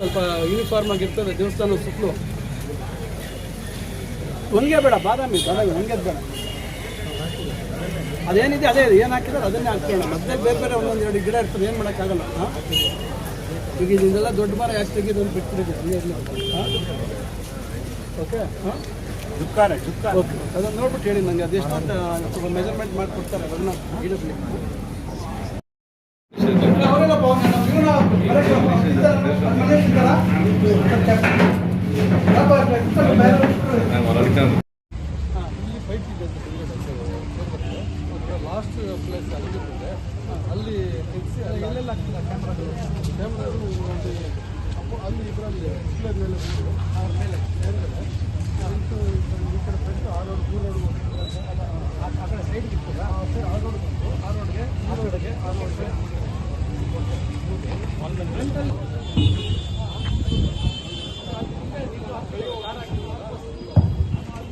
ಸ್ವಲ್ಪ ಯೂನಿಫಾರ್ಮ್ ಆಗಿರ್ತದೆ ದೇವಸ್ಥಾನ ಸುತ್ತಲೂ. ಹೊಂಗೆ ಬೇಡ, ಬಾದಾಮಿ ಹೊಂಗೆ ಬೇಡ, ಅದೇನಿದೆ ಅದೇ ಏನು ಹಾಕಿದ್ರೆ ಅದನ್ನೇ ಹಾಕ್ಕೊಳ್ಳೋಣ. ಮತ್ತೆ ಬೇರೆ ಬೇರೆ ಒಂದೊಂದು ಎರಡು ಗಿಡ ಇರ್ತದೆ, ಏನು ಮಾಡೋಕ್ಕಾಗಲ್ಲ. ಈಗ ಇದೆಲ್ಲ ದೊಡ್ಡ ಮರ ಯಾಕೆ ತೆಗೆದು ಬಿಟ್ಬಿಟ್ಟಿದೆ ಅಲ್ಲೇ ಇರಲಿ. ಓಕೆ ಓಕೆ, ಅದನ್ನು ನೋಡ್ಬಿಟ್ಟು ಹೇಳಿ ನನಗೆ. ಅದೆಷ್ಟು ಮೆಜರ್ಮೆಂಟ್ ಮಾಡಿಕೊಡ್ತಾರೆ ಅದನ್ನು ಗಿಡದಲ್ಲಿ. ಲಾಸ್ಟ್ ಪ್ಲೇಸ್ ಅಲ್ಲಿರ್ತದೆ, ಅಲ್ಲಿ ತೆಗೆಸಿ ಎಲ್ಲೆಲ್ಲ ಆಗ್ತಿಲ್ಲ ಕ್ಯಾಮ್ರಾಗಳು ಅಲ್ಲಿ ಇದರಲ್ಲಿ ಮೇಲೆ ಅವ್ರ ಮೇಲೆ ಈ ಕಡೆ ಫ್ರೆಂಡ್ ಆ ರೋಡ್ ಈ ರೋಡ್ ಆ ಕಡೆ ಸೈಡ್ಗೆ ಇರ್ತದೆ. ಆ ರೋಡ್ ಬಂದು ಆ ರೋಡ್ಗೆ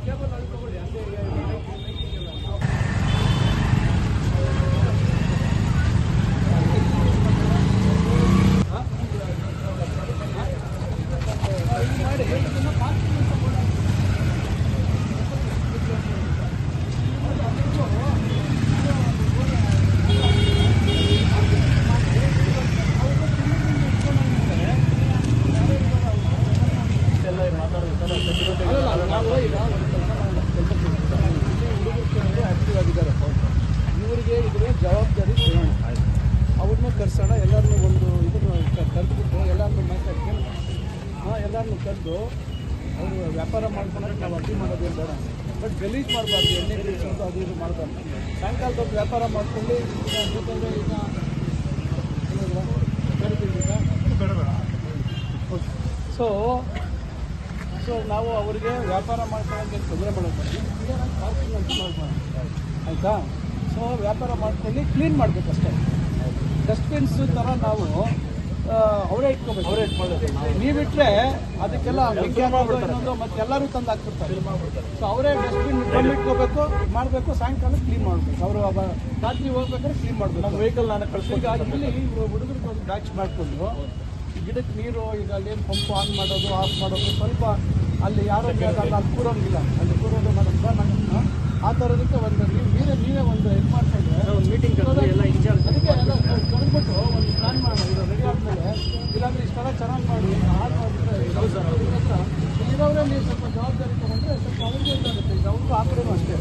ಕೇಬಲ್ ಅಳ್ಕೊಬೇಡಿ. ಆಕ್ಟಿವ್ ಆಗಿದ್ದಾರೆ. ಇವರಿಗೆ ಇದ್ರ ಜವಾಬ್ದಾರಿ ಕೊಡೋಣ, ಅವ್ರನ್ನೂ ಕರೆಸೋಣ. ಎಲ್ಲರನ್ನೂ ಒಂದು ಇದನ್ನು ಕರೆದುಬಿಟ್ಟು ಎಲ್ಲರನ್ನೂ ಮಾತಾಡ್ಕೊಂಡು ಎಲ್ಲರನ್ನೂ ಕರೆದು ಅವರು ವ್ಯಾಪಾರ ಮಾಡ್ಕೊಳಕ್ಕೆ ನಾವು ಅಡ್ಡಿ ಮಾಡೋದೇನು ಬೇಡ. ಬಟ್ ಗಲೀಜ್ ಮಾಡಬಾರ್ದು, ಎಣ್ಣೆ ಗಿಡಿಸೋದು ಅದು ಇದು ಮಾಡಬಾರ್ದು. ಸಾಯಂಕಾಲದೊಂದು ವ್ಯಾಪಾರ ಮಾಡ್ಕೊಂಡು ಜೊತೆಗೆ ಈಗ ಸೊ ನಾವು ಅವರಿಗೆ ವ್ಯಾಪಾರ ಮಾಡ್ಕೊಳ್ಳೋಕ್ಕೆ ತೊಂದರೆ ಮಾಡೋದು ಪಾರ್ಕಿಂಗ್ ಅಂತ ಮಾಡ್ಬೋದು, ಆಯಿತಾ? ಸೊ ವ್ಯಾಪಾರ ಮಾಡ್ಕೊಂಡು ಕ್ಲೀನ್ ಮಾಡಬೇಕಷ್ಟೇ. ಡಸ್ಟ್ಬಿನ್ಸು ಥರ ನಾವು ಅವರೇ ಇಟ್ಕೋಬೇಕು, ಅವರೇ ಇಟ್ಕೊಳ್ಳೋದು. ನೀವಿಟ್ಟರೆ ಅದಕ್ಕೆಲ್ಲ ಇನ್ನೊಂದು ಮತ್ತೆ ಎಲ್ಲರೂ ತಂದು ಹಾಕ್ಬಿಡ್ತಾರೆ. ಸೊ ಅವರೇ ಡಸ್ಟ್ಬಿನ್ ಡ್ರಮ್ ಇಟ್ಕೋಬೇಕು, ಮಾಡಬೇಕು. ಸಾಯಂಕಾಲ ಕ್ಲೀನ್ ಮಾಡಬೇಕು. ಅವರು ರಾತ್ರಿ ಹೋಗ್ಬೇಕಾದ್ರೆ ಕ್ಲೀನ್ ಮಾಡಬೇಕು. ನಮ್ಮ ವೆಹಿಕಲ್ ನಾನು ಕಳಿಸ್ಬೇಕು. ಇಲ್ಲಿ ಹುಡುಗರಿಗೆ ಒಂದು ಬ್ಯಾಚ್ ಮಾಡಿಕೊಂಡು ಗಿಡಕ್ಕೆ ನೀರು ಈಗ ಅಲ್ಲೇನು ಪಂಪು ಆನ್ ಮಾಡೋದು ಆಫ್ ಮಾಡೋದು ಸ್ವಲ್ಪ ಅಲ್ಲಿ ಯಾರೋ ಅಲ್ಲಿ ಕೂರೋಂಗಿಲ್ಲ, ಅಲ್ಲಿ ಕೂರೋದು ಮಾಡೋದು ಆ ಥರದಕ್ಕೆ ಒಂದು ನೀವೇ ಒಂದು ಇದು ಮಾಡ್ಕೊಂಡ್ರೆ ಒಂದು ಮೀಟಿಂಗ್ ಎಲ್ಲ ಇನ್ಚಾರ್ಜ್ ಅದಕ್ಕೆ ಎಲ್ಲ ಕರೆದ್ಬಿಟ್ಟು ಒಂದು ಪ್ಲಾನ್ ಮಾಡೋಣ. ಇದು ರೆಡಿ ಆದಮೇಲೆ ಇಲ್ಲಾಂದರೆ ಇಷ್ಟೆಲ್ಲ ಚೆನ್ನಾಗಿ ಮಾಡಿ ಆನ್ ಮಾಡಿಬಿಟ್ರೆ ಇರೋರೇ ನೀವು ಸ್ವಲ್ಪ ಜವಾಬ್ದಾರಿ ತೊಗೊಂಡ್ರೆ ಸ್ವಲ್ಪ ಅವ್ರಿಗೆ ಇದಾಗುತ್ತೆ. ಈಗ ಅವ್ರಿಗೂ ಆ ಕಡೆನೂ ಅಷ್ಟೇ.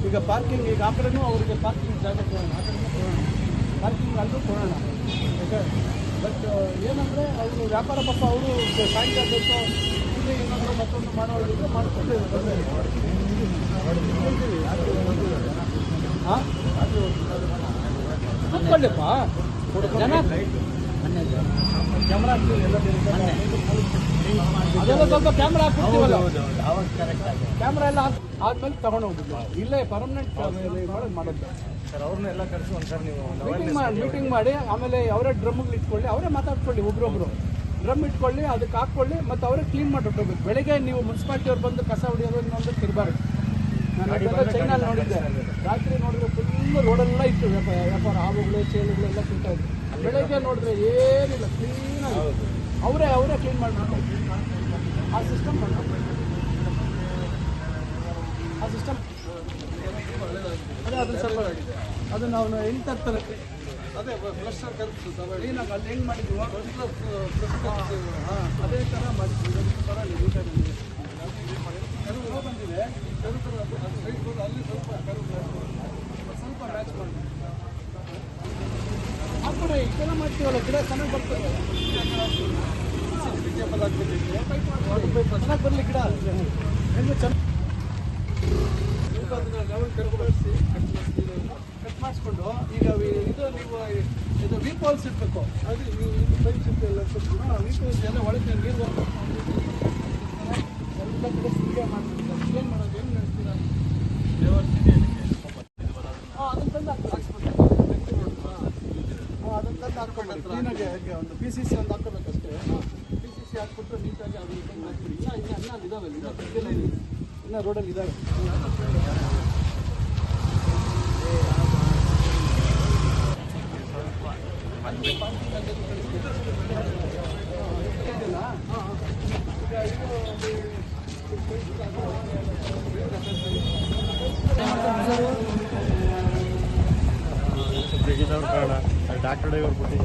ಈಗ ಪಾರ್ಕಿಂಗ್ ಈಗ ಆ ಕಡೆನೂ ಅವ್ರಿಗೆ ಪಾರ್ಕಿಂಗ್ ಜಾಗ ಕೊಡೋಣ, ಆ ಕಡೆನೂ ಕೊಡೋಣ, ಪಾರ್ಕಿಂಗ್ ಅಲ್ಲೂ ಕೊಡೋಣ. ಓಕೆ, ಬಟ್ ಏನಂದರೆ ಅವರು ವ್ಯಾಪಾರ ಪಾಪ ಅವರು ಸಾಯಂಕಾಲ ಇಲ್ಲಿ ಏನಾದರೂ ಮತ್ತೊಂದು ಮಾಡೋದಿದ್ರೆ ಮಾಡ್ಕೊಂಡು ಹಾಂ ಕೂತ್ಕೊಳ್ಳಿಪ್ಪ ಜನ ಕ್ಯಾಮ್ರಾ ಅದೆಲ್ಲ ಸ್ವಲ್ಪ ಕ್ಯಾಮ್ರಾ ಹಾಕ್ಬಿಡ್ತೀವಲ್ಲ, ಕ್ಯಾಮ್ರಾ ಎಲ್ಲ ಆದ್ಮೇಲೆ ತಗೊಂಡು ಹೋಗ್ಬಿಟ್ಟು ಇಲ್ಲೇ ಪರ್ಮನೆಂಟ್ ಮಾಡೋದು ಸರ್. ಅವ್ರನ್ನೆಲ್ಲ ಕರೆಸಿ ಒಂದ್ಸರಿ ನೀವು ಮೀಟಿಂಗ್ ಮಾಡಿ ಆಮೇಲೆ ಅವರೇ ಡ್ರಮ್ಗಳು ಇಟ್ಕೊಳ್ಳಿ, ಅವರೇ ಮಾತಾಡ್ಕೊಳ್ಳಿ, ಒಬ್ರೊಬ್ರು ಡ್ರಮ್ ಇಟ್ಕೊಳ್ಳಿ, ಅದಕ್ಕೆ ಹಾಕ್ಕೊಳ್ಳಿ, ಮತ್ತು ಅವರೇ ಕ್ಲೀನ್ ಮಾಡಿಬಿಟ್ಟು ಬೆಳಗ್ಗೆ ನೀವು ಮುನ್ಸಿಪಾಲ್ಟಿ ಅವ್ರು ಬಂದು ಕಸ ಹೊಡಿಯೋದು ಇನ್ನೊಂದು ತಿರ್ಬಾರ್ದು. ನಾನು ಅದೆಲ್ಲ ಚೈನಲ್ಲಿ ನೋಡಿದ್ದೆ, ರಾತ್ರಿ ನೋಡಿದ್ರೆ ಫುಲ್ಲು ರೋಡೆಲ್ಲ ಇತ್ತು ವ್ಯಾಪಾರ, ಹಾವುಗಳು ಚೇಳುಗಳೆಲ್ಲ ತಿಂತಾ ಇತ್ತು. ಬೆಳಗ್ಗೆ ನೋಡಿದ್ರೆ ಏನಿಲ್ಲ, ಕ್ಲೀನಾಗಿ ಅವರೇ ಕ್ಲೀನ್ ಮಾಡಿಬಿಟ್ಟು ಆ ಸಿಸ್ಟಮ್ ಮಾಡ್ಬೇಕು. ಆ ಸಿಸ್ಟಮ್ ಅದೇ ಅದನ್ನು ಸ್ವಲ್ಪ ಅದು ನಾವು ಹೆಂಗೆ ತರ್ತಾರೆ ಅದೇ ಪ್ಲಸ್ಟರ್ ಕರೆಕ್ಟ್ ಕ್ಲೀನಾಗಿ ಅಲ್ಲಿ ಹೆಂಗೆ ಮಾಡಿದ್ವಿ ಹಾಂ ಅದೇ ಥರ ಮಾಡಿದ್ವಿ ಇದೊಂದು ಥರ ನೀಟಾಗಿ ಕರು ಬಂದಿದೆ ಕರು ಸೈಡ್ ಬಂದು ಅಲ್ಲಿ ಸ್ವಲ್ಪ ಕರು ಸ್ವಲ್ಪ ಮ್ಯಾಚ್ ಮಾಡಿ ಹಾಕ್ಬಿಡಿ ಇದೆಲ್ಲ ಮಾಡ್ತೀವಲ್ಲ ಗಿಡ ಚೆನ್ನಾಗಿ ಬರ್ತದೆ ಚೆನ್ನಾಗಿ ಬರಲಿ ಗಿಡ ಹೆಂಗೆ ಚೆನ್ನಾಗಿ ಲೆವೆಲ್ ಕರ್ಕೊಳಿಸಿ ಕಟ್ ಮಾಡಿಸ್ಕೊಂಡು ಈಗ ಇದು ನೀವು ಇದು ವೀಪಾಲ್ಸ್ ಇರಬೇಕು ಅದು ನೀವು ಪೈಪ್ ಸಿಟ್ಟು ಎಲ್ಲ ಹಾಂ ವೀಪಾಲ್ಸ್ ಎಲ್ಲ ಒಳಗೆ ನೀರು ಬರ್ತದೆ ಎಲ್ಲ ಕಡೆ ಸಿಂಗೆ ಮಾಡ್ತಿರ್ತಾರೆ ಏನು ಮಾಡೋದು ಏನು ನಡೆಸ್ತೀರಾ ಹಾಂ ಅದನ್ನು ತಂದು ಹಾಕ್ಸ್ಬಿಟ್ಟು ಹಾಂ ಅದನ್ನು ತಂದು ಹಾಕ್ಕೊಂಡು ಕ್ಲೀನಾಗಿ ಒಂದು ಪಿ ಸಿ ಸಿ ಒಂದು ಹಾಕ್ಕೋಬೇಕಷ್ಟೇ ಪಿ ಸಿ ಸಿ ಹಾಕ್ಬಿಟ್ಟು ನೀಟಾಗಿ ಅದು ಇದನ್ನು ಹಾಕ್ಬಿಡಿ ಇನ್ನೂ ಇದಾವೆ ಇನ್ನೂ ರೋಡಲ್ಲಿ ಇದ್ದಾವೆ ಡಾಕ್ಟರ್ ಡ್ರೈವರ್ ಬಿಟ್ಟು